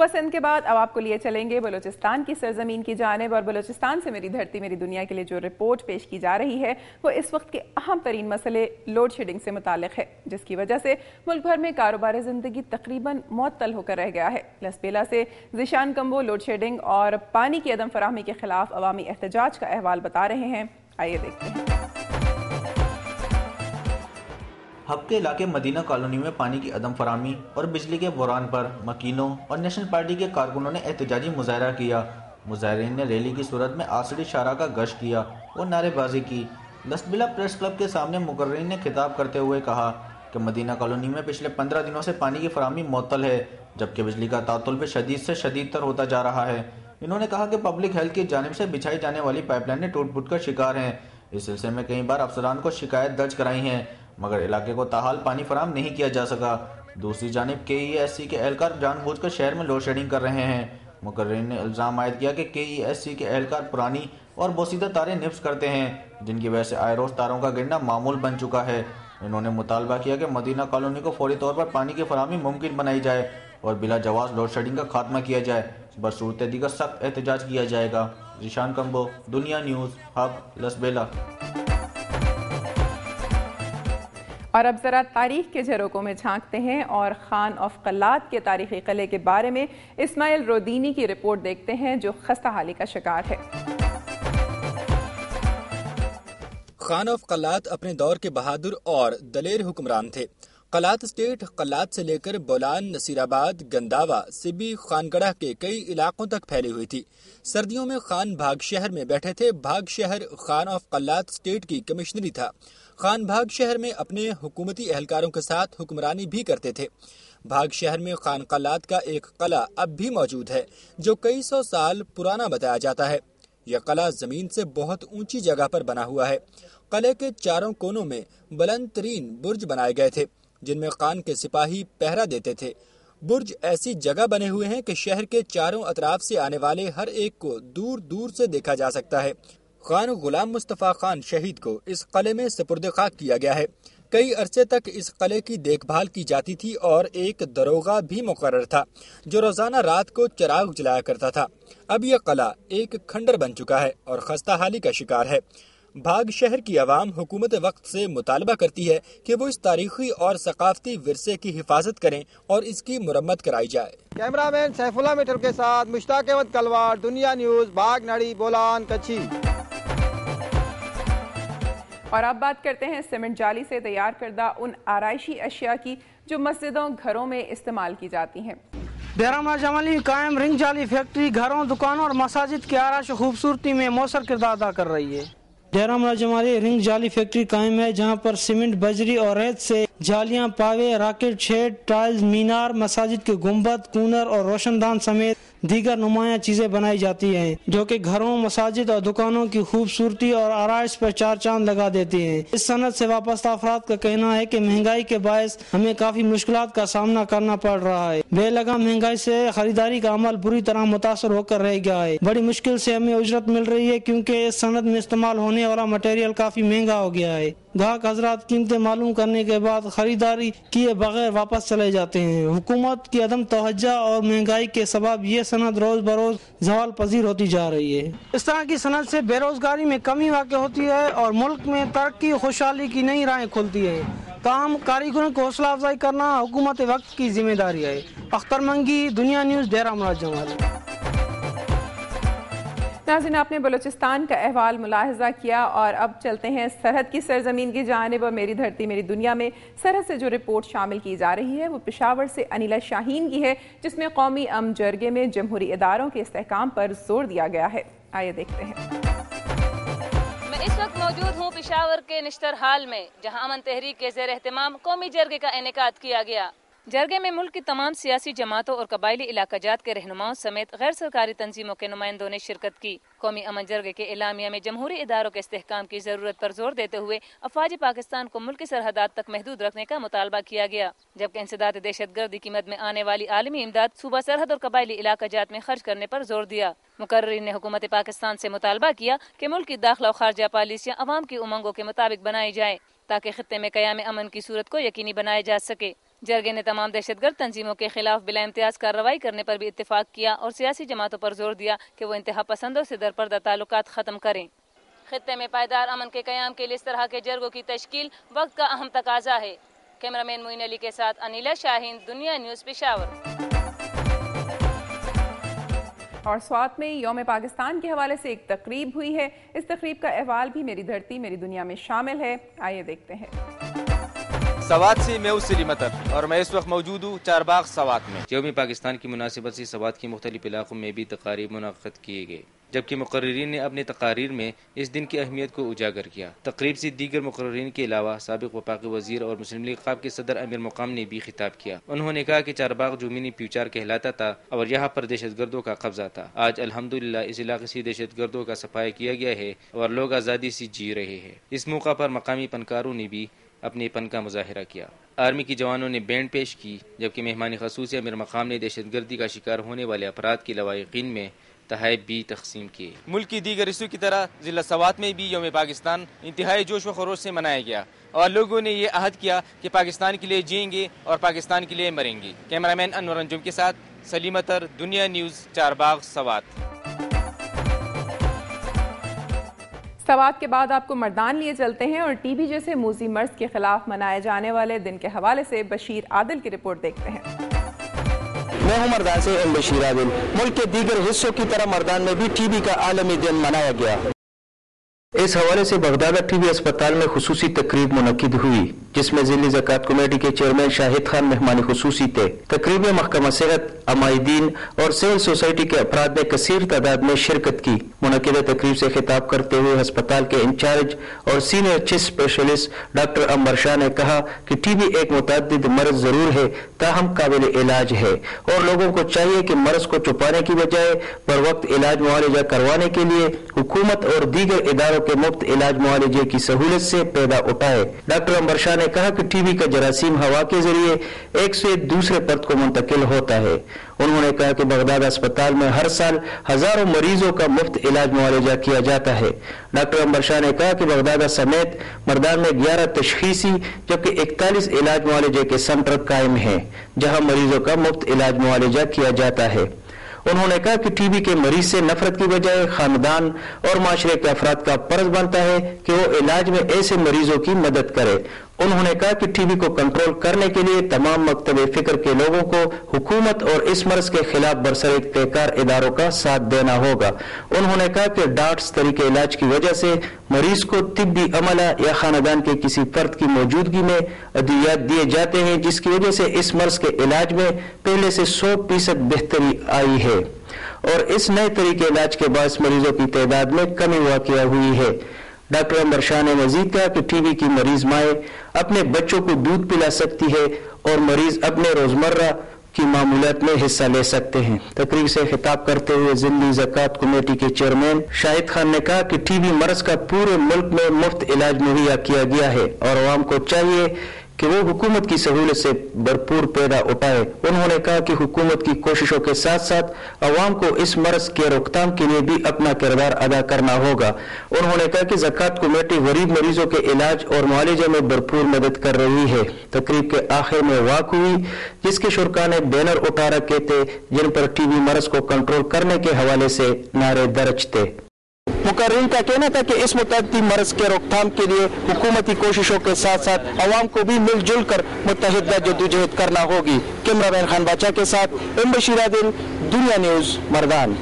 صوبہ سندھ کے بعد اب آپ کو لیے چلیں گے بلوچستان کی سرزمین کی جانب، اور بلوچستان سے میری دھرتی میری دنیا کے لیے جو رپورٹ پیش کی جا رہی ہے وہ اس وقت کے اہم ترین مسئلے لوڈ شیڈنگ سے متعلق ہے، جس کی وجہ سے ملک بھر میں کاروبار زندگی تقریباً معطل ہو کر رہ گیا ہے۔ لسبیلا سے ذیشان کمبو لوڈ شیڈنگ اور پانی کی عدم فراہمی کے خلاف عوامی احتجاج کا احوال بتا رہے ہیں، آئیے دیکھتے ہیں۔ ہب کے علاقے مدینہ کالونی میں پانی کی عدم فراہمی اور بجلی کے بحران پر مکینوں اور نیشنل پارٹی کے کارکنوں نے احتجاجی مظاہرہ کیا۔ مظاہرین نے ریلی کی صورت میں آسری شارع کا گشت کیا اور نعرے بازی کی۔ لسبیلا پریس کلب کے سامنے مقررین نے خطاب کرتے ہوئے کہا کہ مدینہ کالونی میں پچھلے 15 دنوں سے پانی کی فراہمی معطل ہے، جبکہ بجلی کا تعطل بھی شدید سے شدید تر ہوتا جا رہا ہے۔ انہوں نے کہا کہ پبلک ہیلتھ کی جانب سے بچھائی جانے والی پائپ لائنیں ٹوٹ پھوٹ کا شکار ہیں۔ اس سلسلے میں کئی بار افسران کو شکایت درج کرائی ہیں، مگر علاقے کو تاحال پانی فراہم نہیں کیا جا سکا۔ دوسری جانب KESC کے اہلکار جان بوجھ کر شہر میں لوڈ شیڈنگ کر رہے ہیں۔ مقررین نے الزام عائد کیا کہ KESC کے اہلکار پرانی اور بوسیدہ تاریں نفس کرتے ہیں، جن کی وجہ سے آئے روز تاروں کا گرنا معمول بن چکا ہے۔ انہوں نے مطالبہ کیا کہ مدینہ کالونی کو فوری طور پر پانی کی فراہمی ممکن بنائی جائے اور بلا جواز لوڈ شیڈنگ کا خاتمہ کیا جائے۔ بصورت دیگر سخت احتجاج کیا جائے گا۔ ذیشان کمبو، دنیا نیوز، ہب، لسبیلا۔ اور اب ذرا تاریخ کے جھروکوں میں جھانکتے ہیں اور خان آف قلات کے تاریخی قلعے کے بارے میں اسماعیل رودینی کی رپورٹ دیکھتے ہیں، جو خستہ حالی کا شکار ہے۔ خان آف قلات اپنے دور کے بہادر اور دلیر حکمران تھے۔ قلات اسٹیٹ قلات سے لے کر بولان، نصیر آباد، گنداوا، سبی، خانگڑھ کے کئی علاقوں تک پھیلی ہوئی تھی۔ سردیوں میں خان بھاگ شہر میں بیٹھے تھے۔ بھاگ شہر خان آف قلات اسٹیٹ کی کمشنری تھا۔ خان بھاگ شہر میں اپنے حکومتی اہلکاروں کے ساتھ حکمرانی بھی کرتے تھے۔ بھاگ شہر میں خان قلات کا ایک قلعہ اب بھی موجود ہے، جو کئی سو سال پرانا بتایا جاتا ہے۔ یہ قلعہ زمین سے بہت اونچی جگہ پر بنا ہوا ہے۔ قلعے کے چاروں کونوں میں بلند ترین برج بنائے گئے تھے، جن میں خان کے سپاہی پہرا دیتے تھے۔ برج ایسی جگہ بنے ہوئے ہیں کہ شہر کے چاروں اطراف سے آنے والے ہر ایک کو دور دور سے دیکھا جا سکتا ہے۔ خان غلام مصطفیٰ خان شہید کو اس قلعے میں سپرد خاک کیا گیا ہے۔ کئی عرصے تک اس قلعے کی دیکھ بھال کی جاتی تھی اور ایک دروغہ بھی مقرر تھا، جو روزانہ رات کو چراغ جلایا کرتا تھا۔ اب یہ قلعہ ایک کھنڈر بن چکا ہے اور خستہ حالی کا شکار ہے۔ بھاگ شہر کی عوام حکومت وقت سے مطالبہ کرتی ہے کہ وہ اس تاریخی اور ثقافتی ورثے کی حفاظت کریں اور اس کی مرمت کرائی جائے۔ کیمرہ مین سیف اللہ میٹر کے ساتھ مشتاق احمد کلوار، دنیا نیوز، باغ ناڑی، بولان، کچھی۔ اور اب بات کرتے ہیں سیمنٹ جالی سے تیار کردہ ان آرائشی اشیاء کی جو مسجدوں گھروں میں استعمال کی جاتی ہیں۔ دیرامہ جمالی قائم رنگ جالی فیکٹری گھروں، دکانوں اور مساجد کی آرائش و خوبصورتی میں مؤثر کردار ادا کر رہی ہے۔ دیرامہ جمالی رنگ جالی فیکٹری قائم ہے، جہاں پر سیمنٹ، بجری اور ریت سے جالیاں، پاوے، راکٹ شیڈ، ٹائلز، مینار، مساجد کے گنبد، کونر اور روشن دان سمیت دیگر نمایاں چیزیں بنائی جاتی ہیں، جو کہ گھروں، مساجد اور دکانوں کی خوبصورتی اور آرائش پر چار چاند لگا دیتی ہیں۔ اس صنعت سے وابستہ افراد کا کہنا ہے کہ مہنگائی کے باعث ہمیں کافی مشکلات کا سامنا کرنا پڑ رہا ہے۔ بے لگام مہنگائی سے خریداری کا عمل بری طرح متاثر ہو کر رہ گیا ہے۔ بڑی مشکل سے ہمیں اجرت مل رہی ہے، کیونکہ اس صنعت میں استعمال ہونے والا مٹیریل کافی مہنگا ہو گیا ہے۔ گاہک حضرات قیمتیں معلوم کرنے کے بعد خریداری کیے بغیر واپس چلے جاتے ہیں۔ حکومت کی عدم توجہ اور مہنگائی کے سبب یہ صنعت روز بروز زوال پذیر ہوتی جا رہی ہے۔ اس طرح کی صنعت سے بے روزگاری میں کمی واقع ہوتی ہے اور ملک میں ترقی و خوشحالی کی نئی راہیں کھلتی ہیں۔ تاہم کاریگروں کو حوصلہ افزائی کرنا حکومت وقت کی ذمہ داری ہے۔ اختر منگی، دنیا نیوز، دیرامہ جمالی۔ ناظرین، آپ نے بلوچستان کا احوال ملاحظہ کیا اور اب چلتے ہیں سرحد کی سرزمین کی جانب، اور میری دھرتی میری دنیا میں سرحد سے جو رپورٹ شامل کی جا رہی ہے وہ پشاور سے انیلا شاہین کی ہے، جس میں قومی امن جرگے میں جمہوری اداروں کے استحکام پر زور دیا گیا ہے۔ آئیے دیکھتے ہیں۔ میں اس وقت موجود ہوں پشاور کے نشتر ہال میں، جہاں امن تحریک کے زیر اہتمام قومی جرگے کا انعقاد کیا گیا۔ جرگے میں ملک کی تمام سیاسی جماعتوں اور قبائلی علاقہ جات کے رہنماؤں سمیت غیر سرکاری تنظیموں کے نمائندوں نے شرکت کی۔ قومی امن جرگے کے اعلامیہ میں جمہوری اداروں کے استحکام کی ضرورت پر زور دیتے ہوئے افواج پاکستان کو ملکی سرحدات تک محدود رکھنے کا مطالبہ کیا گیا، جبکہ انسداد دہشت گردی کی مد میں آنے والی عالمی امداد صوبہ سرحد اور قبائلی علاقہ جات میں خرچ کرنے پر زور دیا۔ مقررین نے حکومت پاکستان سے مطالبہ کیا کہ ملک کی داخلہ و خارجہ پالیسیاں عوام کی امنگوں کے مطابق بنائی جائیں، تاکہ خطے میں قیام امن کی صورت کو یقینی بنایا جا سکے۔ جرگے نے تمام دہشتگرد تنظیموں کے خلاف بلا امتیاز کارروائی کرنے پر بھی اتفاق کیا اور سیاسی جماعتوں پر زور دیا کہ وہ انتہا پسندوں سے درپردہ تعلقات ختم کریں۔ خطے میں پائیدار امن کے قیام کے لیے اس طرح کے جرگوں کی تشکیل وقت کا اہم تقاضا ہے۔ کیمرہ مین معین علی کے ساتھ انیلا شاہین، دنیا نیوز، پشاور۔ اور سوات میں یوم پاکستان کے حوالے سے ایک تقریب ہوئی ہے۔ اس تقریب کا احوال بھی میری دھرتی میری دنیا میں شامل ہے، آئیے دیکھتے ہیں۔ سوات سے میں سلیم اطہر اور میں اس وقت موجود ہوں چارباغ سوات میں۔ یوم پاکستان کی مناسبت سے سوات کے مختلف علاقوں میں بھی تقاریب منعقد کیے گئے، جبکہ مقررین نے اپنے تقاریر میں اس دن کی اہمیت کو اجاگر کیا۔ تقریب سے دیگر مقررین کے علاوہ سابق وفاقی وزیر اور مسلم لیگ ق کے صدر امیر مقام نے بھی خطاب کیا۔ انہوں نے کہا کہ چارباغ جو منی پیوچار کہلاتا تھا اور یہاں پر دہشت گردوں کا قبضہ تھا، آج الحمدللہ اس علاقے سے دہشت گردوں کا صفایا کیا گیا ہے اور لوگ آزادی سے جی رہے ہیں۔ اس موقع پر مقامی فنکاروں نے بھی اپنے فن کا مظاہرہ کیا۔ آرمی کے جوانوں نے بینڈ پیش کی، جبکہ مہمان خصوصی امیر مقام نے دہشت گردی کا شکار ہونے والے افراد کے لواحقین میں تحائف بھی تقسیم کیے۔ ملک کی دیگر حصوں کی طرح ضلع سوات میں بھی یوم پاکستان انتہائی جوش و خروش سے منایا گیا اور لوگوں نے یہ عہد کیا کہ پاکستان کے لیے جئیں گے اور پاکستان کے لیے مریں گے۔ کیمرہ مین انور انجم کے ساتھ سلیم اطہر، دنیا نیوز، چارباغ، سوات۔ سوات کے بعد آپ کو مردان لیے چلتے ہیں اور ٹی بی جیسے موذی مرض کے خلاف منائے جانے والے دن کے حوالے سے بشیر عادل کی رپورٹ دیکھتے ہیں۔ میں ہوں مردان سے بشیر عادل۔ ملک کے دیگر حصوں کی طرح مردان میں بھی ٹی بی کا عالمی دن منایا گیا۔ اس حوالے سے بغدادہ ٹی بی اسپتال میں خصوصی تقریب منعقد ہوئی، جس میں ضلعی زکوٰۃ کمیٹی کے چیئرمین شاہد خان مہمان خصوصی تھے۔ تقریب میں محکمہ صحت، عمائدین اور سول سوسائٹی کے افراد نے کثیر تعداد میں شرکت کی۔ منعقدہ تقریب سے خطاب کرتے ہوئے ہسپتال کے انچارج اور senior chest specialist doctor Anwar Shah نے کہا کہ ٹی بی ایک متعدد مرض ضرور ہے، تاہم قابل علاج ہے اور لوگوں کو چاہیے کہ مرض کو چھپانے کی بجائے بر وقت علاج معالجہ کروانے کے لیے حکومت اور دیگر اداروں کے مفت علاج معالجے کی سہولت سے پیدا اٹھائے۔ ڈاکٹر انور شاہ نے کہا کہ ٹی بی کا جراثیم ہوا کے ذریعے ایک سے دوسرے پرت کو منتقل ہوتا ہے۔ انہوں نے کہا کہ بغداد اسپتال میں ہر سال ہزاروں مریضوں کا مفت علاج معالجہ کیا جاتا ہے۔ ڈاکٹر انور شاہ نے کہا کہ بغداد سمیت مردان میں 11 تشخیصی جبکہ 41 علاج معالجے کے سینٹر قائم ہیں، جہاں مریضوں کا مفت علاج معالجہ کیا جاتا ہے۔ انہوں نے کہا کہ ٹی بی کے مریض سے نفرت کی بجائے خاندان اور معاشرے کے افراد کا فرض بنتا ہے کہ وہ علاج میں ایسے مریضوں کی مدد کرے۔ انہوں نے کہا کہ ٹی بی کو کنٹرول کرنے کے لیے تمام مکتب فکر کے لوگوں کو حکومت اور اس مرض کے خلاف برسر اختیار اداروں کا ساتھ دینا ہوگا۔ انہوں نے کہا کہ ڈاٹس طریقے علاج کی وجہ سے مریض کو طبی عملہ یا خاندان کے کسی فرد کی موجودگی میں ادویات دیے جاتے ہیں، جس کی وجہ سے اس مرض کے علاج میں پہلے سے 100% بہتری آئی ہے اور اس نئے طریقے علاج کے باعث مریضوں کی تعداد میں کمی واقع ہوئی ہے۔ ڈاکٹر انور شاہ نے مزید کہا کہ ٹی بی کی مریض مائیں اپنے بچوں کو دودھ پلا سکتی ہے اور مریض اپنے روزمرہ کی معمولات میں حصہ لے سکتے ہیں۔ تقریب سے خطاب کرتے ہوئے ضلعی زکوٰۃ کمیٹی کے چیئرمین شاہد خان نے کہا کہ ٹی بی مرض کا پورے ملک میں مفت علاج مہیا کیا گیا ہے اور عوام کو چاہیے کہ وہ حکومت کی سہولت سے بھرپور پیدا اٹھائے۔ انہوں نے کہا کہ حکومت کی کوششوں کے ساتھ ساتھ عوام کو اس مرض کے روک تھام کے لیے بھی اپنا کردار ادا کرنا ہوگا۔ انہوں نے کہا کہ زکوٰۃ کمیٹی غریب مریضوں کے علاج اور معالجے میں بھرپور مدد کر رہی ہے۔ تقریب کے آخر میں واک ہوئی، جس کے شرکاء نے بینر اٹھا رکھے تھے جن پر ٹی بی مرض کو کنٹرول کرنے کے حوالے سے نعرے درج تھے۔ مقررین کا کہنا تھا کہ اس متعدی مرض کے روک تھام کے لیے حکومتی کوششوں کے ساتھ ساتھ عوام کو بھی مل جل کر متحدہ جدوجہد کرنا ہوگی۔ کیمرہ مین خان باچا کے ساتھ بشیر عادل، دنیا نیوز، مردان۔